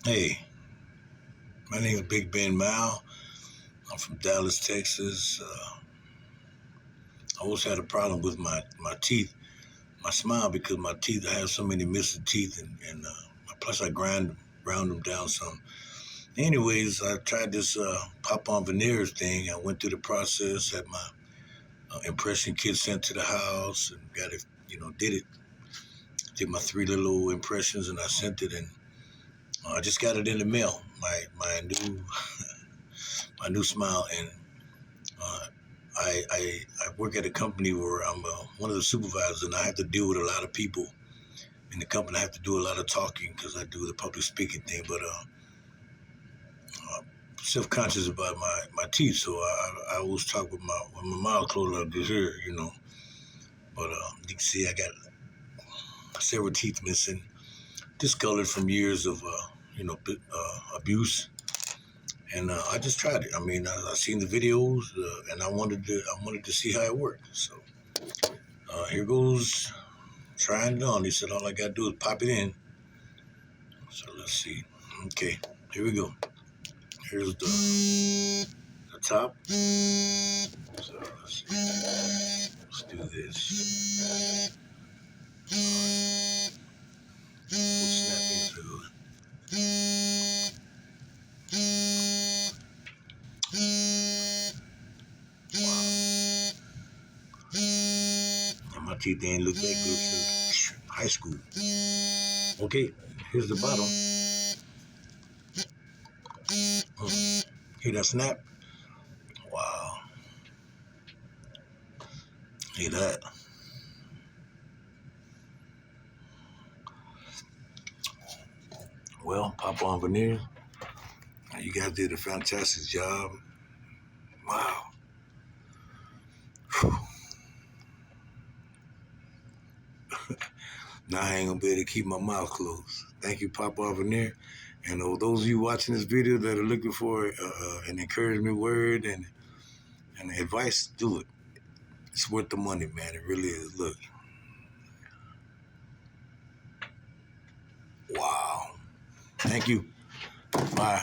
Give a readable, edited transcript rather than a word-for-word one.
Hey, my name is Big Ben Mao. I'm from Dallas, Texas. I always had a problem with my teeth, my smile, because my teeth, I have so many missing teeth, and plus I ground them down some. Anyways, I tried this pop-on veneers thing. I went through the process, had my impression kit sent to the house, and got it, did my three little impressions, and I sent it, and I just got it in the mail. My new my new smile, and uh, I work at a company where I'm one of the supervisors, and I have to deal with a lot of people in the company. I have to do a lot of talking because I do the public speaking thing, but I'm self-conscious about my teeth, so I always talk with my mouth closed like this here, But you can see I got several teeth missing, discolored from years of abuse. And I just tried it. I mean, I seen the videos, and I wanted to see how it worked. So here goes trying it on. He said all I gotta do is pop it in. So let's see. Okay, here we go. Here's the top. So let's see. Let's do this. Full snap into and my teeth ain't look that good since high school. Okay, here's the bottom. Hear that snap? Wow. Hear that? Well, Pop on Veneers, you guys did a fantastic job. Wow. Now I ain't gonna be able to keep my mouth closed. Thank you, Papa Veneer. And those of you watching this video that are looking for an encouragement word and advice, do it. It's worth the money, man. It really is. Look. Wow. Thank you. Bye.